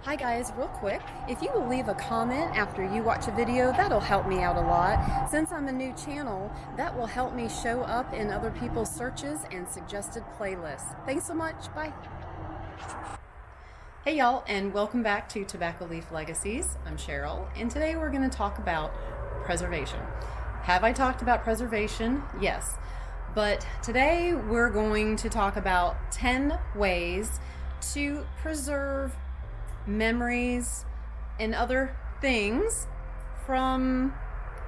Hi guys, real quick, if you will leave a comment after you watch a video, that'll help me out a lot. Since I'm a new channel, that will help me show up in other people's searches and suggested playlists. Thanks so much, bye. Hey y'all, and welcome back to Tobacco Leaf Legacies. I'm Cheryl, and today we're going to talk about preservation. Have I talked about preservation? Yes. But today we're going to talk about 10 ways to preserve memories and other things from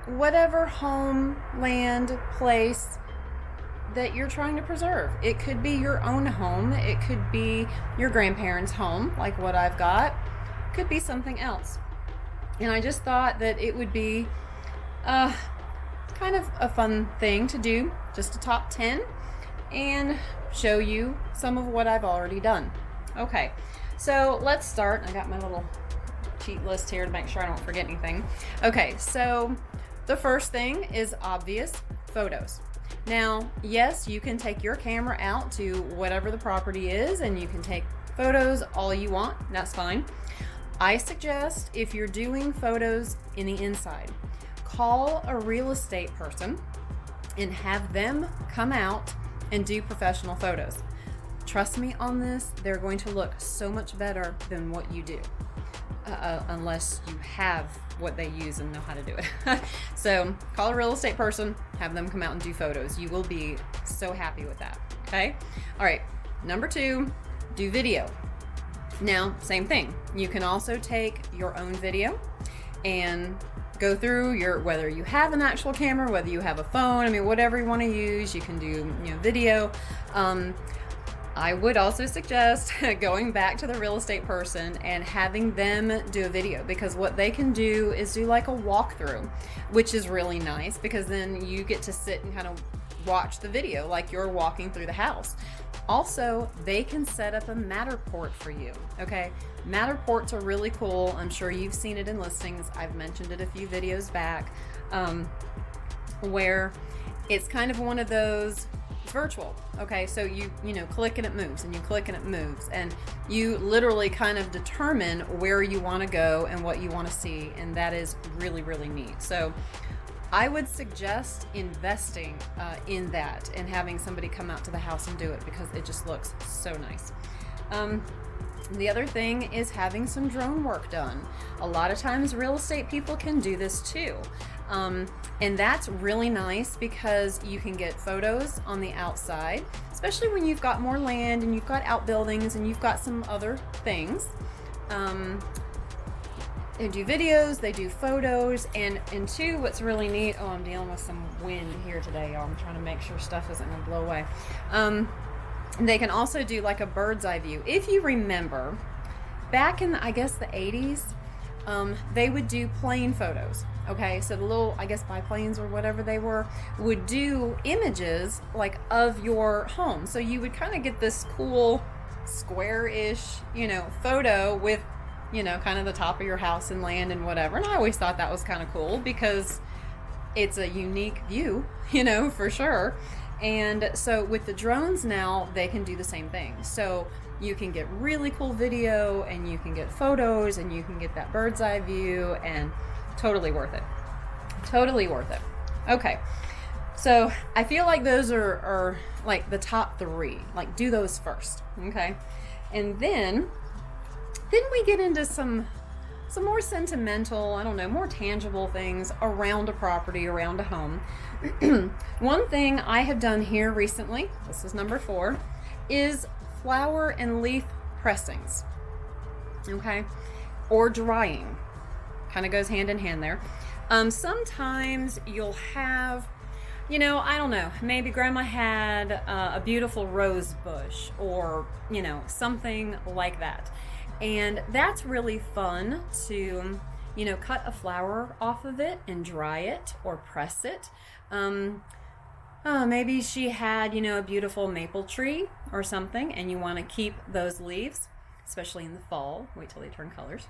whatever home, land, place that you're trying to preserve. It could be your own home, it could be your grandparents' home, like what I've got, it could be something else. And I just thought that it would be kind of a fun thing to do, just a top 10, and show you some of what I've already done. Okay, so let's start. I got my little cheat list here to make sure I don't forget anything. Okay, so the first thing is obvious, photos. Now, yes, you can take your camera out to whatever the property is and you can take photos all you want, that's fine. I suggest if you're doing photos in the inside, call a real estate person and have them come out and do professional photos. Trust me on this, they're going to look so much better than what you do, unless you have what they use and know how to do it. So call a real estate person, have them come out and do photos. You will be so happy with that, okay? All right, number 2, do video. Now, same thing. You can also take your own video and go through your, whether you have an actual camera, whether you have a phone, I mean, whatever you want to use, you can do, video. I would also suggest going back to the real estate person and having them do a video, because what they can do is do like a walkthrough, which is really nice because then you get to sit and kind of watch the video like you're walking through the house. Also, they can set up a Matterport for you, okay? Matterports are really cool. I'm sure you've seen it in listings. I've mentioned it a few videos back, where it's kind of one of those, it's virtual, okay? So you click and it moves, and you click and it moves, and you literally kind of determine where you want to go and what you want to see, and that is really, really neat. So I would suggest investing in that and having somebody come out to the house and do it, because it just looks so nice. The other thing is having some drone work done. A lot of times real estate people can do this too. And that's really nice because you can get photos on the outside, especially when you've got more land and you've got outbuildings and you've got some other things. They do videos, they do photos, and two, what's really neat, I'm dealing with some wind here today, y'all. I'm trying to make sure stuff isn't gonna blow away. They can also do like a bird's eye view. If you remember, back in, I guess, the 80s, they would do plane photos. Okay, so the little, I guess, biplanes or whatever they were, would do images like of your home. So you would kind of get this cool square-ish, photo with, kind of the top of your house and land and whatever. And I always thought that was kind of cool because it's a unique view, for sure. And so with the drones now, they can do the same thing. So you can get really cool video and you can get photos and you can get that bird's eye view, and totally worth it. Totally worth it. Okay. So I feel like those are like the top 3. Like, do those first. Okay. And then we get into some more sentimental, I don't know, more tangible things around a property, around a home. One thing I have done here recently, this is number 4, is flower and leaf pressings. Okay. Or drying. Kind of goes hand in hand there. Sometimes you'll have, I don't know, maybe grandma had a beautiful rose bush or, something like that. And that's really fun to, cut a flower off of it and dry it or press it. Maybe she had, a beautiful maple tree or something, and you want to keep those leaves, especially in the fall. Wait till they turn colors.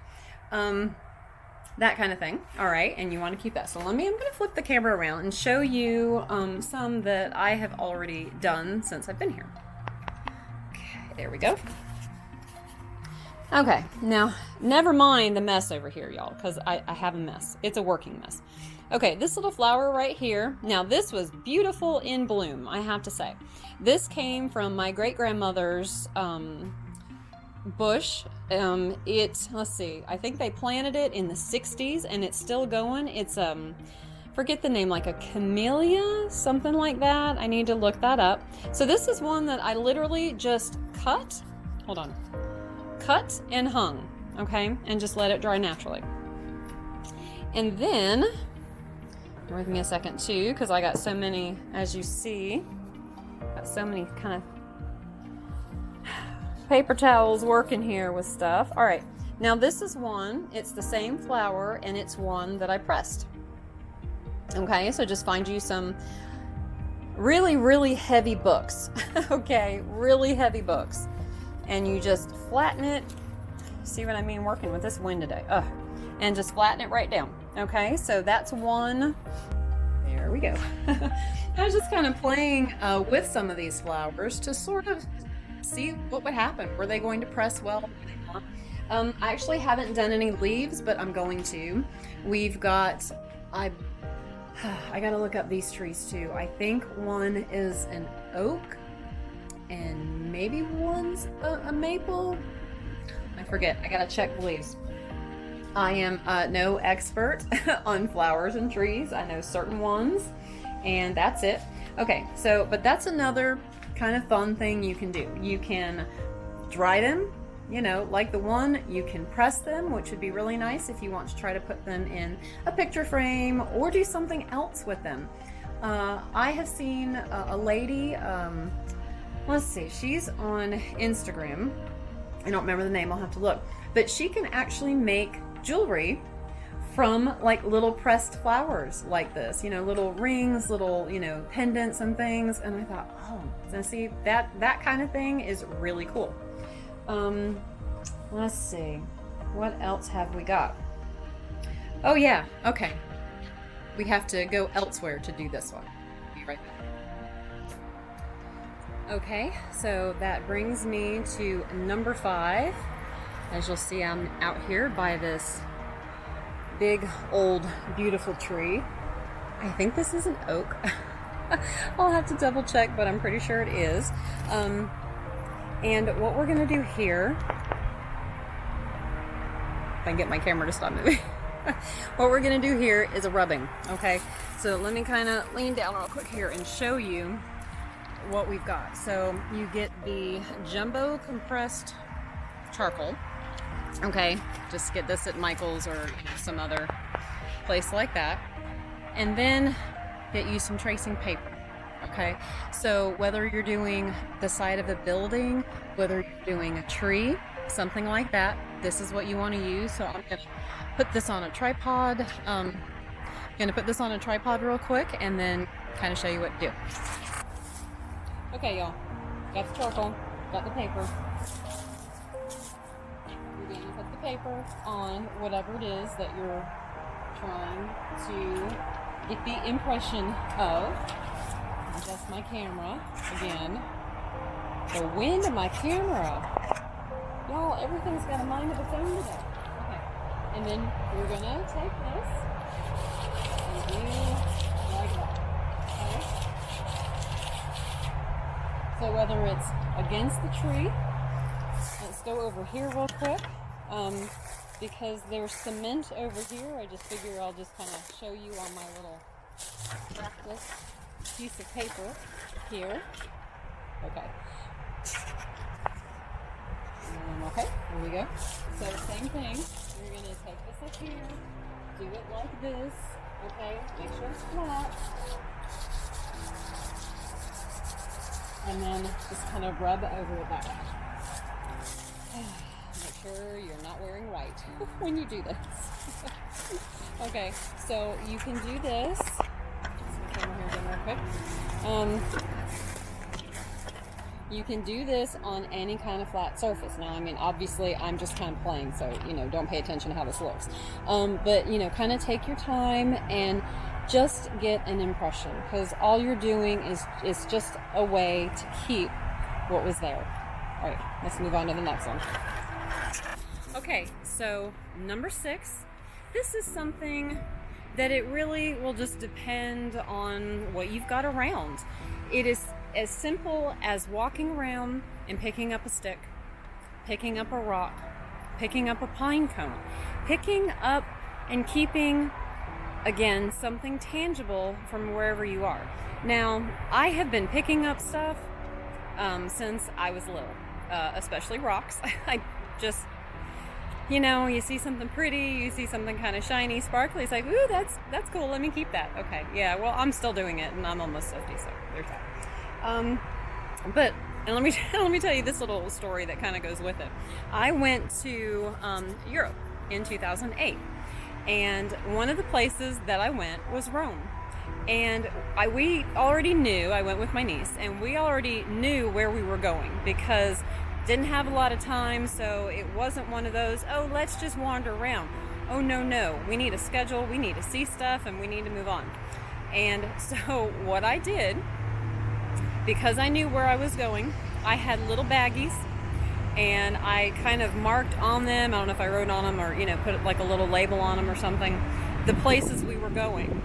That kind of thing. All right, and you want to keep that. So I'm going to flip the camera around and show you some that I have already done since I've been here. Okay, there we go. Okay, now never mind the mess over here, y'all, because I have a mess. It's a working mess. Okay, this little flower right here. Now this was beautiful in bloom, I have to say. This came from my great-grandmother's bush. Let's see, I think they planted it in the 60s and it's still going. It's forget the name, like a camellia, something like that. I need to look that up. So this is one that I literally just cut and hung, okay, and just let it dry naturally. And then give me a second too, because I got so many, as you see, got so many kind of paper towels working here with stuff. All right, now this is one, it's the same flower, and it's one that I pressed. Okay, so just find you some really heavy books. Okay, really heavy books, and you just flatten it. See what I mean? Working with this wind today. And just flatten it right down. Okay, so that's one. There we go. I was just kind of playing with some of these flowers to sort of see what would happen. Were they going to press well? I actually haven't done any leaves, but I'm going to. We've got, I gotta look up these trees too. I think one is an oak and maybe one's a maple. I forget. I gotta check the leaves. I am no expert on flowers and trees. I know certain ones, and that's it. Okay, so, but that's another kind of fun thing you can do. You can dry them, you know, like the one. You can press them, which would be really nice if you want to try to put them in a picture frame or do something else with them. I have seen a lady, let's see, she's on Instagram. I don't remember the name, I'll have to look. But she can actually make jewelry from like little pressed flowers like this, you know, little rings, little, you know, pendants and things. And I thought, oh, so see, that kind of thing is really cool. Let's see, what else have we got? Oh yeah, okay. We have to go elsewhere to do this one. Be right back. Okay, so that brings me to number 5. As you'll see, I'm out here by this big, old, beautiful tree. I think this is an oak. I'll have to double check, but I'm pretty sure it is. And what we're gonna do here, if I can get my camera to stop moving. What we're gonna do here is a rubbing, okay? So let me kind of lean down real quick here and show you what we've got. So you get the jumbo compressed charcoal. Okay, just get this at Michael's or, you know, some other place like that. And then get you some tracing paper. Okay, so whether you're doing the side of a building, whether you're doing a tree, something like that, this is what you want to use. So I'm gonna put this on a tripod. I'm gonna put this on a tripod real quick and then kind of show you what to do. Okay, y'all, got the charcoal, got the paper. You're going to put the paper on whatever it is that you're trying to get the impression of. Adjust my camera again. The wind of my camera. Y'all, everything's got a mind of its own today. Okay, and then we're gonna take this and do like that. Okay. So whether it's against the tree, let's go over here real quick, because there's cement over here. I just figure I'll just kind of show you on my little practice piece of paper here. Okay. Okay, here we go. So same thing, you're going to take this up here, do it like this, okay, make sure it's flat. And then just kind of rub over it that way. Make sure you're not wearing white when you do this. Okay, so you can do this. Just my camera here again real quick. You can do this on any kind of flat surface. Now, I mean, obviously, I'm just kind of playing, so, you know, don't pay attention to how this looks. But, you know, kind of take your time and just get an impression, because all you're doing is just a way to keep what was there. All right, let's move on to the next one. Okay, so number 6, this is something that it really will just depend on what you've got around. It is as simple as walking around and picking up a stick, picking up a rock, picking up a pine cone, picking up and keeping, again, something tangible from wherever you are. Now, I have been picking up stuff since I was little, especially rocks. I just, you see something pretty, you see something kind of shiny, sparkly, it's like, ooh, that's cool, let me keep that. Okay, yeah, well, I'm still doing it, and I'm almost 50, so there's that. But let me tell you this little story that kind of goes with it. I went to Europe in 2008, and one of the places that I went was Rome. And we already knew, I went with my niece, and we already knew where we were going because didn't have a lot of time, so it wasn't one of those, oh, let's just wander around. Oh, no, we need a schedule, we need to see stuff, and we need to move on. And so what I did, because I knew where I was going, I had little baggies, and I kind of marked on them, I don't know if I wrote on them or, put like a little label on them or something, the places we were going.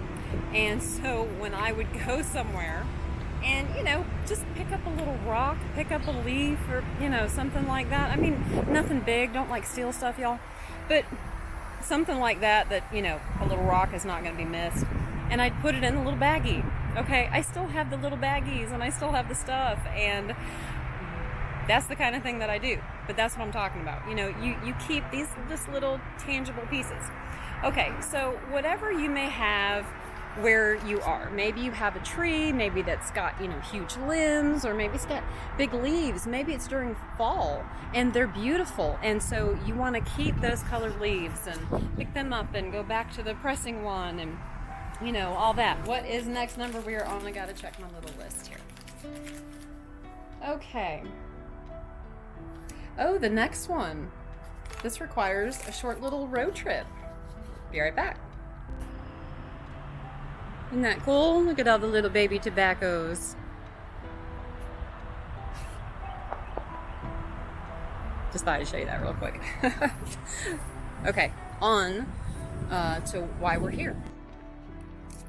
And so when I would go somewhere and, just pick up a little rock, pick up a leaf or, something like that. I mean, nothing big, don't like steal stuff, y'all. But something like that, a little rock is not going to be missed. And I'd put it in a little baggie. Okay, I still have the little baggies and I still have the stuff. And that's the kind of thing that I do. But that's what I'm talking about. You keep these just little tangible pieces. Okay, so whatever you may have where you are. Maybe you have a tree, maybe that's got, huge limbs, or maybe it's got big leaves. Maybe it's during fall and they're beautiful. And so you want to keep those colored leaves and pick them up and go back to the pressing one and, all that. What is next number we are on? I got to check my little list here. Okay. Oh, the next one. This requires a short little road trip. Be right back. Isn't that cool? Look at all the little baby tobaccos. Just thought I'd show you that real quick. Okay, on to why we're here.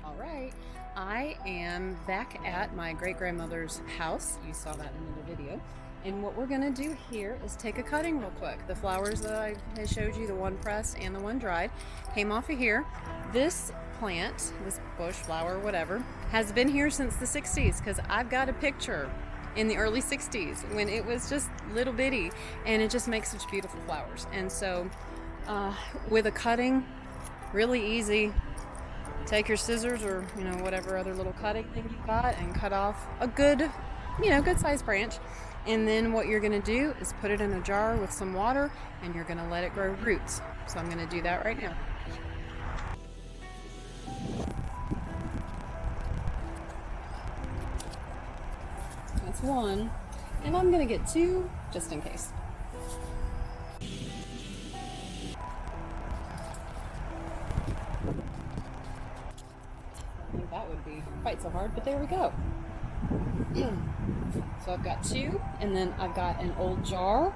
All right, I am back at my great-grandmother's house. You saw that in the video. And what we're gonna do here is take a cutting real quick. The flowers that I showed you, the one pressed and the one dried, came off of here. This plant, this bush, flower, whatever, has been here since the 60s because I've got a picture in the early 60s when it was just little bitty, and it just makes such beautiful flowers. And so with a cutting, really easy. Take your scissors or whatever other little cutting thing you got and cut off a good good sized branch. And then what you're going to do is put it in a jar with some water, and you're going to let it grow roots. So I'm going to do that right now. That's one, and I'm going to get 2 just in case. I think that would be quite so hard, but there we go. So I've got 2, and then I've got an old jar.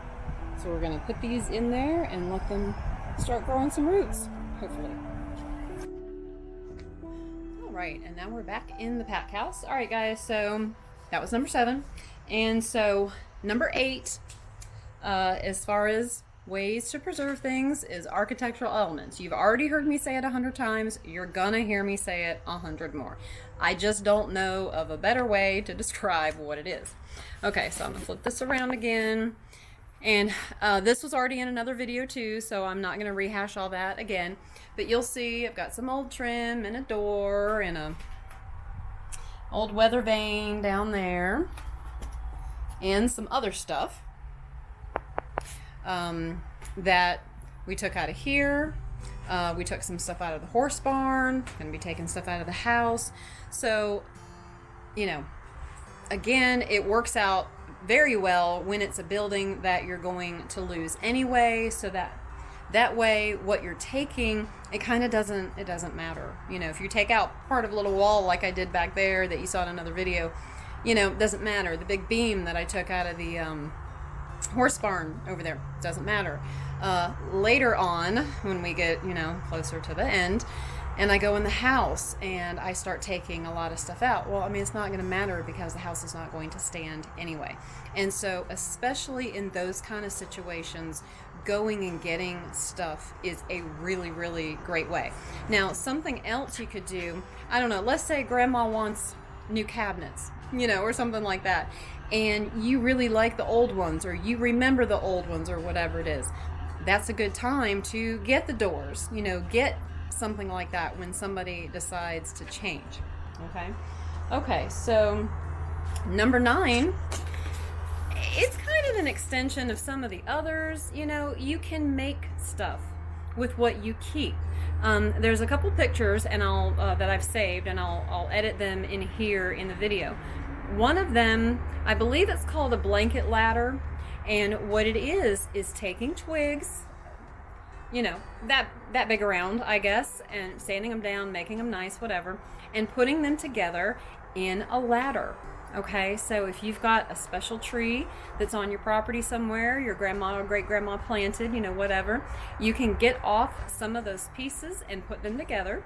So we're going to put these in there and let them start growing some roots, hopefully. All right, and now we're back in the pack house. All right, guys, so that was number 7. And so number 8, as far as ways to preserve things, is architectural elements. You've already heard me say it 100 times. You're gonna hear me say it 100 more. I just don't know of a better way to describe what it is. Okay, so I'm gonna flip this around again. And this was already in another video too, so I'm not gonna rehash all that again. But you'll see I've got some old trim and a door and a old weather vane down there and some other stuff that we took out of here. We took some stuff out of the horse barn, gonna be taking stuff out of the house. So, again, it works out very well when it's a building that you're going to lose anyway, so that way what you're taking, it kind of doesn't matter. If you take out part of a little wall like I did back there that you saw in another video, it doesn't matter. The big beam that I took out of the horse barn over there, doesn't matter. later on, when we get, closer to the end, and I go in the house and I start taking a lot of stuff out. Well, I mean, it's not going to matter because the house is not going to stand anyway. And so, especially in those kind of situations, going and getting stuff is a really, really great way. Now, something else you could do, I don't know, let's say grandma wants new cabinets, or something like that, and you really like the old ones, or you remember the old ones, or whatever it is. That's a good time to get the doors, get something like that when somebody decides to change. Okay, so number 9, it's kind of an extension of some of the others. You can make stuff with what you keep. There's a couple pictures and that I've saved, and I'll edit them in here in the video. One of them, I believe it's called a blanket ladder, and what it is taking twigs, that big around, I guess, and sanding them down, making them nice, whatever, and putting them together in a ladder. Okay, so if you've got a special tree that's on your property somewhere, your grandma or great-grandma planted, whatever, you can get off some of those pieces and put them together.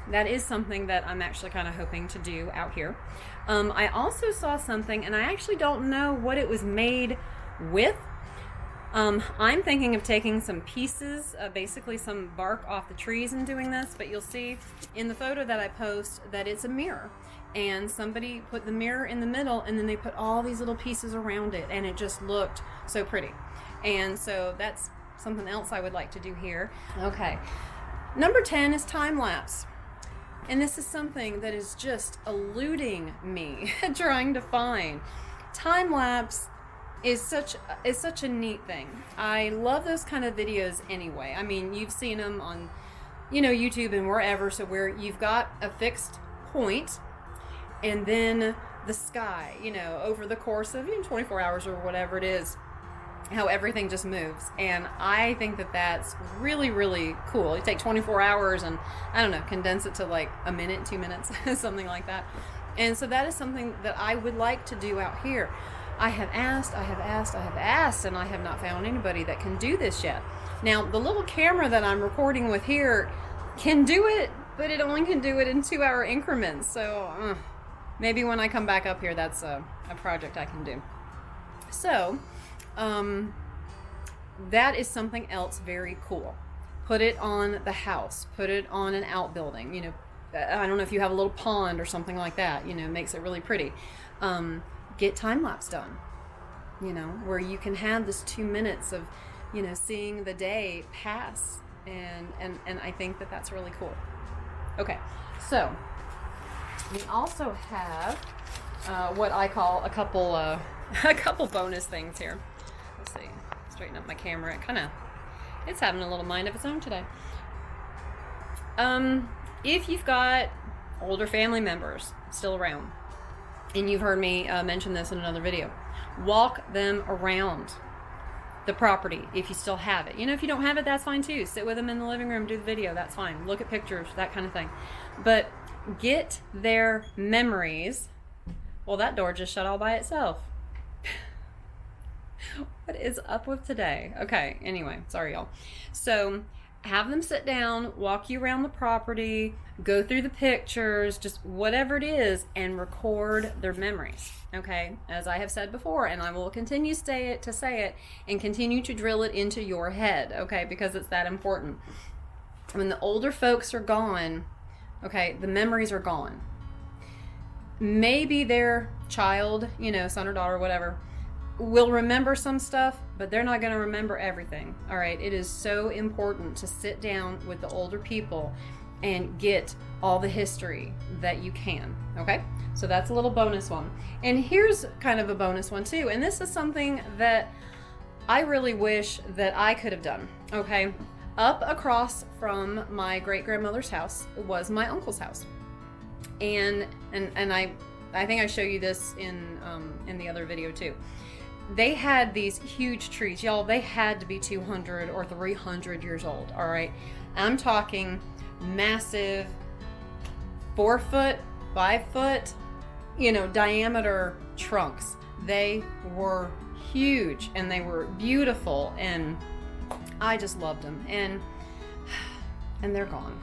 That is something that I'm actually kind of hoping to do out here. I also saw something, and I actually don't know what it was made with. I'm thinking of taking some pieces, basically some bark off the trees and doing this, but you'll see in the photo that I post that it's a mirror. And somebody put the mirror in the middle, and then they put all these little pieces around it, and it just looked so pretty. And so that's something else I would like to do here. Okay. Number 10 is time lapse. And this is something that is just eluding me trying to find. Time lapse is such a neat thing. I love those kind of videos anyway. I mean, you've seen them on, YouTube and wherever, so where you've got a fixed point and then the sky, over the course of 24 hours or whatever it is, how everything just moves. And I think that that's really, really cool. You take 24 hours and, I don't know, condense it to like a minute, 2 minutes, something like that. And so that is something that I would like to do out here. I have asked, and I have not found anybody that can do this yet. Now, the little camera that I'm recording with here can do it, but it only can do it in 2-hour increments. So maybe when I come back up here, that's a project I can do. So that is something else very cool. Put it on the house. Put it on an outbuilding. I don't know if you have a little pond or something like that. Makes it really pretty. Get time lapse done. Where you can have this 2 minutes of, seeing the day pass, and I think that that's really cool. Okay, so we also have what I call a couple bonus things here. Let's see, straighten up my camera. It's having a little mind of its own today. If you've got older family members still around, and you've heard me mention this in another video, walk them around the property if you still have it. If you don't have it, that's fine too. Sit with them in the living room, do the video, that's fine. Look at pictures, that kind of thing. But get their memories. Well, that door just shut all by itself. What is up with today? Okay, anyway, sorry y'all. So have them sit down, walk you around the property, go through the pictures, just whatever it is, and record their memories. Okay, as I have said before, and I will continue to say it and continue to drill it into your head, okay, because it's that important. When the older folks are gone, okay, the memories are gone. Maybe their child, son or daughter, whatever, will remember some stuff, but they're not going to remember everything. All right, it is so important to sit down with the older people and get all the history that you can. Okay, so that's a little bonus one. And here's kind of a bonus one too, and this is something that I really wish that I could have done. Okay, up across from my great grandmother's house was my uncle's house, and I think I show you this in the other video too. They had these huge trees, y'all. They had to be 200 or 300 years old. All right, I'm talking massive 4 foot, 5 foot, diameter trunks They were huge and they were beautiful, and I just loved them. And they're gone.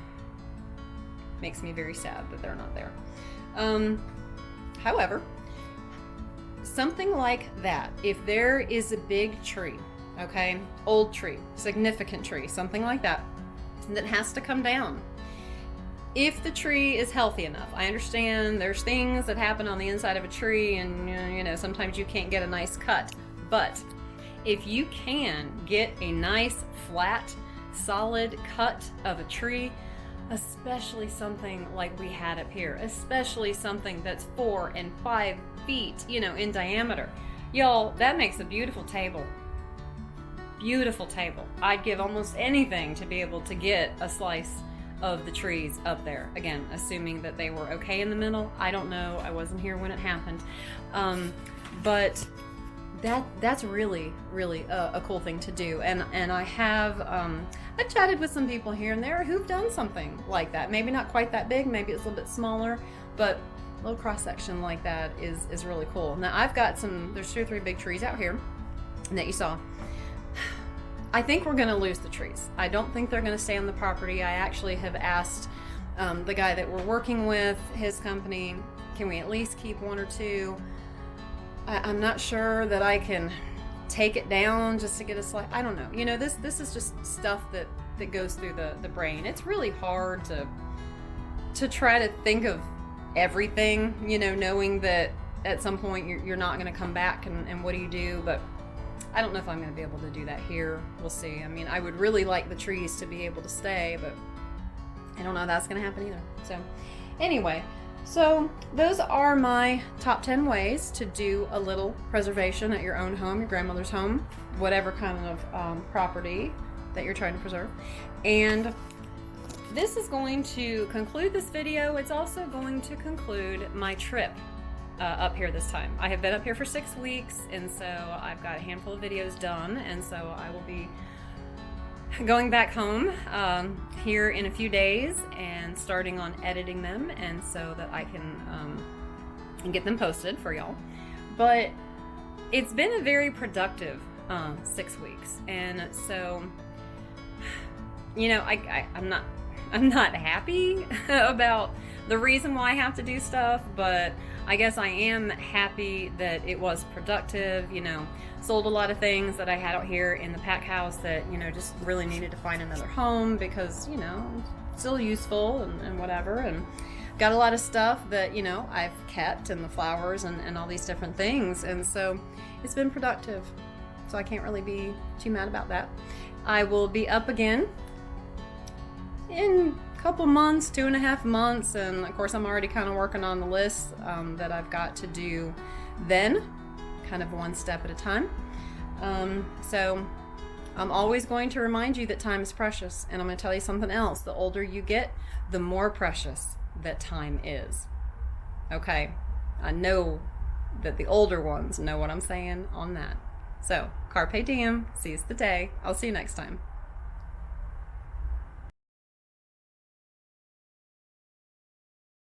Makes me very sad that they're not there. However, something like that, if there is a big tree, okay, old tree, significant tree, something like that, that has to come down. If the tree is healthy enough, I understand there's things that happen on the inside of a tree, and you know, sometimes you can't get a nice cut, but if you can get a nice, flat, solid cut of a tree, especially something like we had up here, especially something that's 4 and 5 feet, you know, in diameter, y'all, that makes a beautiful table. Beautiful table. I'd give almost anything to be able to get a slice of the trees up there. Again, assuming that they were okay in the middle. I don't know. I wasn't here when it happened. But that's really, really a cool thing to do. And I have I've chatted with some people here and there who've done something like that. Maybe not quite that big. Maybe it's a little bit smaller, but a little cross section like that is really cool. Now I've got there's 2 or 3 big trees out here that you saw. I think we're going to lose the trees. I don't think they're going to stay on the property. I actually have asked the guy that we're working with, his company, can we at least keep 1 or 2? I'm not sure that I can take it down just to get a slice. I don't know. You know, this is just stuff that goes through the brain. It's really hard to try to think of everything, you know, knowing that at some point you're not going to come back, and what do you do? But I don't know if I'm going to be able to do that here. We'll see. I mean, I would really like the trees to be able to stay, but I don't know if that's going to happen either. So anyway, so those are my top 10 ways to do a little preservation at your own home, your grandmother's home, whatever kind of property that you're trying to preserve. And this is going to conclude this video. It's also going to conclude my trip up here this time. I have been up here for 6 weeks, and so I've got a handful of videos done, and so I will be going back home here in a few days and starting on editing them, and so that I can get them posted for y'all. But it's been a very productive 6 weeks, and so, you know, I'm not happy about the reason why I have to do stuff, but I guess I am happy that it was productive. You know, sold a lot of things that I had out here in the pack house that, you know, just really needed to find another home because, you know, still useful and whatever, and got a lot of stuff that, you know, I've kept, and the flowers and all these different things, and so it's been productive, so I can't really be too mad about that. I will be up again in couple months, 2.5 months, and of course I'm already kind of working on the list that I've got to do then, kind of one step at a time. So I'm always going to remind you that time is precious, and I'm going to tell you something else. The older you get, the more precious that time is. Okay, I know that the older ones know what I'm saying on that. So carpe diem, seize the day. I'll see you next time.